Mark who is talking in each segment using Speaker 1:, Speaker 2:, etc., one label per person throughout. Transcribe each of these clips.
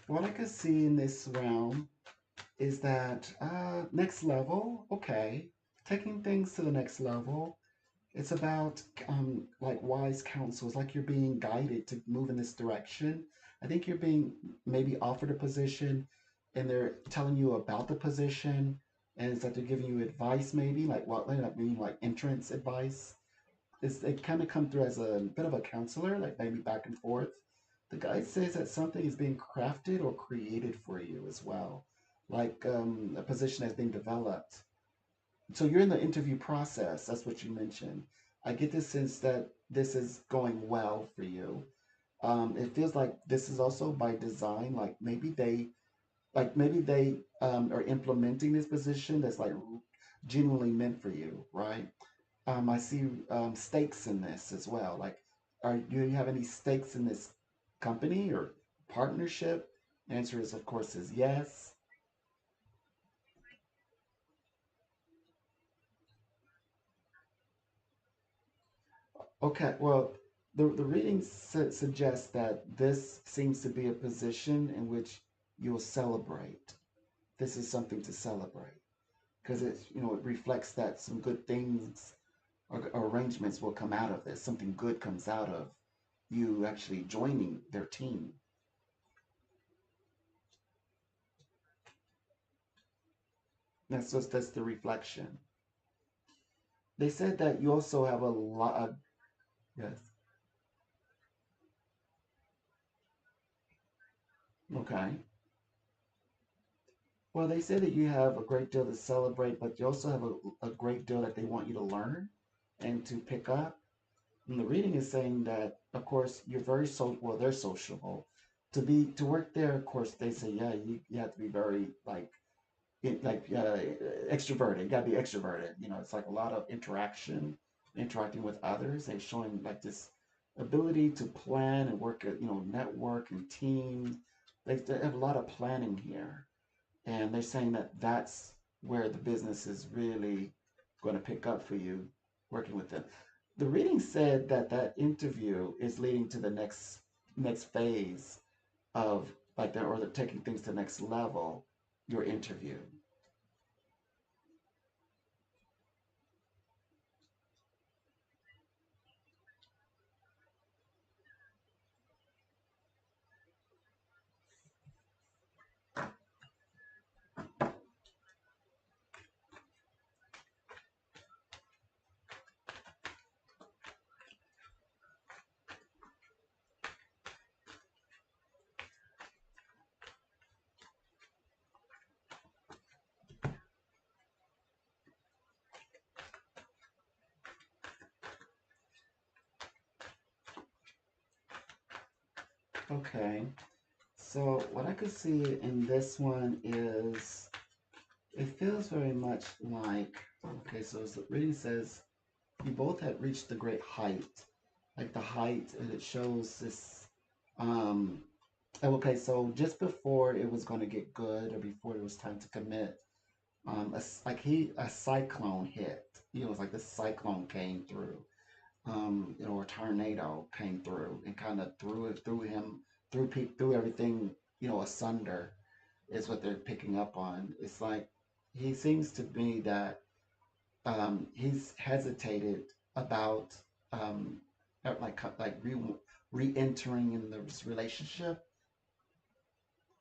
Speaker 1: What I could see in this realm is that next level, okay, taking things to the next level. It's about like wise counsel. It's like you're being guided to move in this direction. I think you're being maybe offered a position, and they're telling you about the position, and it's like they're giving you advice, maybe like what like meaning like entrance advice. It kind of come through as a bit of a counselor, like maybe back and forth. The guy says that something is being crafted or created for you as well, like a position that's being developed. So you're in the interview process. That's what you mentioned. I get the sense that this is going well for you. It feels like this is also by design. Like maybe they are implementing this position that's like genuinely meant for you, right? I see stakes in this as well. Like, do you have any stakes in this company or partnership? Answer is, of course, is yes. Okay, well, the reading suggests that this seems to be a position in which you'll celebrate. This is something to celebrate because it reflects that some good things or arrangements will come out of this. Something good comes out of you actually joining their team. That's the reflection. They said that you also have a lot of yes. Okay. Well, they say that you have a great deal to celebrate, but you also have a great deal that they want you to learn and to pick up. And the reading is saying that, of course, you're very well, they're sociable. To work there, of course, they say, yeah, you have to be very extroverted. You got to be extroverted. It's like a lot of interaction, interacting with others, and showing like this ability to plan and work, network and team. They have a lot of planning here, and they're saying that that's where the business is really going to pick up for you working with them. The reading said that that interview is leading to the next phase of like the or the taking things to the next level. Your interview. Okay. So what I could see in this one is it feels very much like okay. So the reading says you both had reached the great height, like the height, and it shows this. Um, okay, so just before it was going to get good, or before it was time to commit, a cyclone hit. It was like this cyclone came through, or a tornado came through and kind of threw him, threw everything, asunder. Is what they're picking up on. It's like he seems to be that he's hesitated about um, like re-entering in this relationship.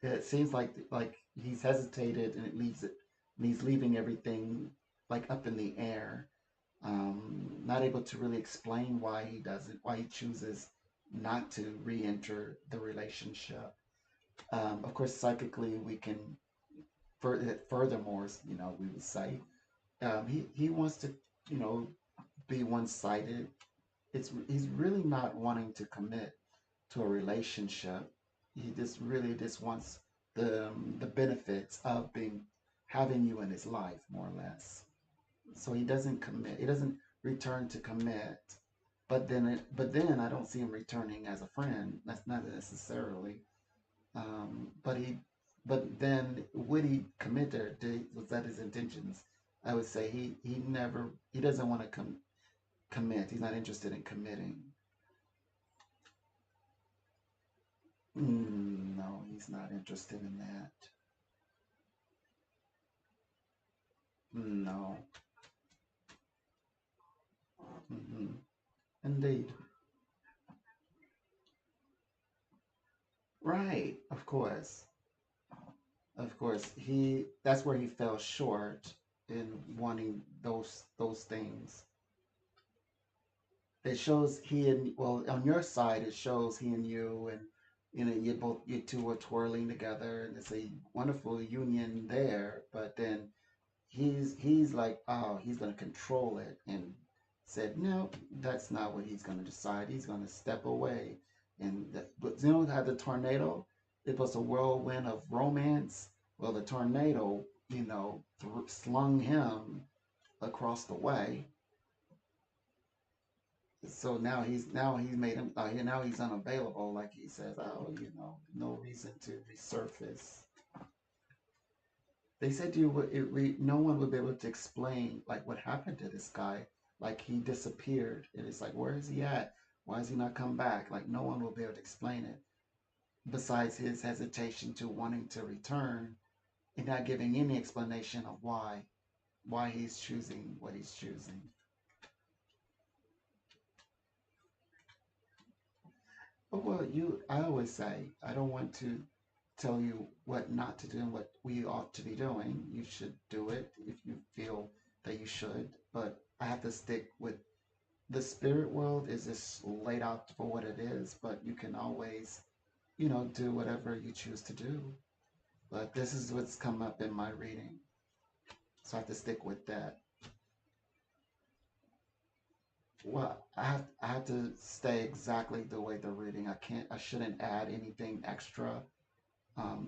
Speaker 1: It seems like he's hesitated and he's leaving everything like up in the air. Not able to really explain why he chooses not to re-enter the relationship. Of course, psychically, we can furthermore, we would say he wants to, you know, be one-sided. He's really not wanting to commit to a relationship. He just really just wants the benefits of being having you in his life, more or less. So he doesn't commit. He doesn't return to commit. But then I don't see him returning as a friend. That's not necessarily. But then would he commit there? Was that his intentions? I would say he doesn't want to commit. He's not interested in committing. No, He's not interested in that. No. Mm-mm. Indeed. Right. Of course. Of course. That's where he fell short in wanting those things. It shows he and well on your side it shows he and you and you two are twirling together and it's a wonderful union there, but then he's like, oh, he's going to control it, and said no, that's not what he's going to decide. He's going to step away. And but you know how the tornado, it was a whirlwind of romance. Well, the tornado, slung him across the way. So now he's made him now he's unavailable, like he says, oh, no reason to resurface. They said no one would be able to explain like what happened to this guy. Like he disappeared, and it's like, where is he at? Why is he not come back? Like no one will be able to explain it. Besides his hesitation to wanting to return and not giving any explanation of why he's choosing what he's choosing. Oh, well, I always say I don't want to tell you what not to do and what we ought to be doing. You should do it if you feel that you should, but I have to stick with the spirit world is just laid out for what it is, but you can always, do whatever you choose to do. But this is what's come up in my reading. So I have to stick with that. Well, I have to stay exactly the way they're reading. I shouldn't add anything extra.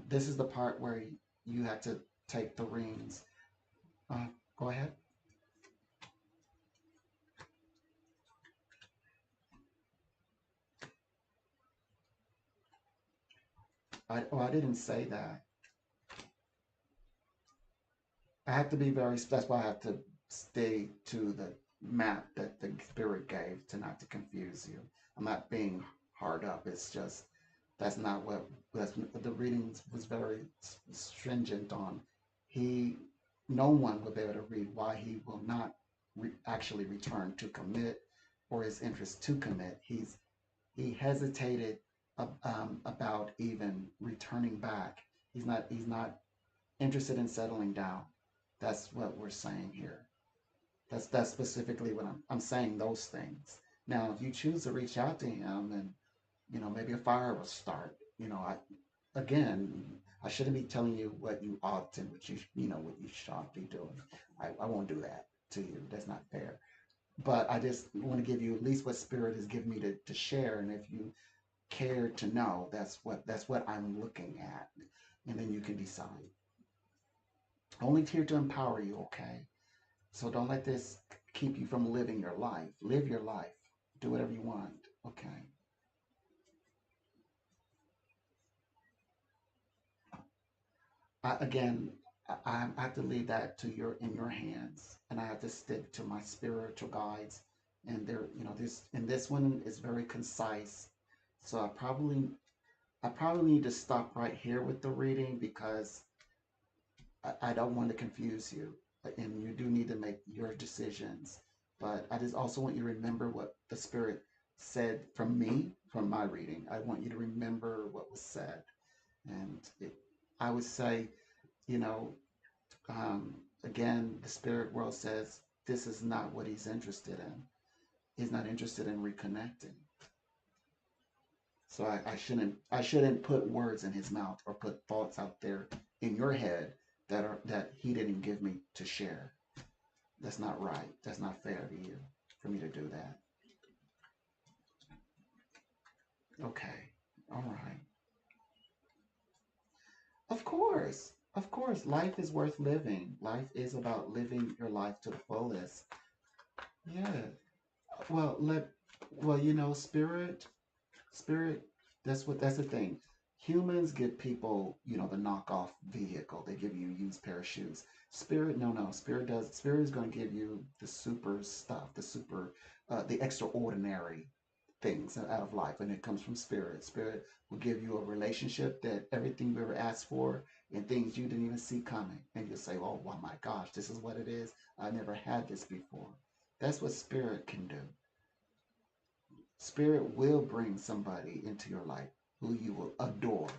Speaker 1: This is the part where you have to take the reins. Uh, Go ahead. I didn't say that. I have to be very, that's why I have to stay to the map that the spirit gave to not to confuse you. I'm not being hard up. It's just, that's the readings was very stringent on. He, no one will be able to read why he will not actually return to commit or his interest to commit. He hesitated about even returning back. He's not interested in settling down. That's what we're saying here. That's specifically what I'm saying those things. Now, if you choose to reach out to him and maybe a fire will start. Again, I shouldn't be telling you what you ought and what you should be doing. I won't do that to you. That's not fair. But I just want to give you at least what spirit has given me to share, and if you care to know, that's what I'm looking at, and then you can decide. Only here to empower you, okay? So don't let this keep you from living your life. Live your life. Do whatever you want, okay? Again, I have to leave that to your hands, and I have to stick to my spiritual guides. And this one is very concise. So I probably need to stop right here with the reading because I don't want to confuse you, and you do need to make your decisions. But I just also want you to remember what the Spirit said from my reading. I want you to remember what was said. And I would say, you know, again, the spirit world says this is not what he's interested in. He's not interested in reconnecting. So I shouldn't put words in his mouth or put thoughts out there in your head that he didn't give me to share. That's not right. That's not fair to you for me to do that. Okay. All right. Of course. Of course. Life is worth living. Life is about living your life to the fullest. Yeah. Well, spirit, that's the thing. Humans give people, the knockoff vehicle. They give you used pair of shoes. Spirit, no. Spirit is going to give you the super stuff, the extraordinary. things out of life, and it comes from spirit. Spirit will give you a relationship that everything you ever asked for and things you didn't even see coming. And you'll say, oh, my gosh, this is what it is. I never had this before. That's what spirit can do. Spirit will bring somebody into your life who you will adore.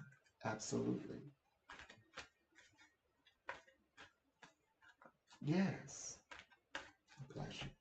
Speaker 1: Absolutely. Yes. Bless you.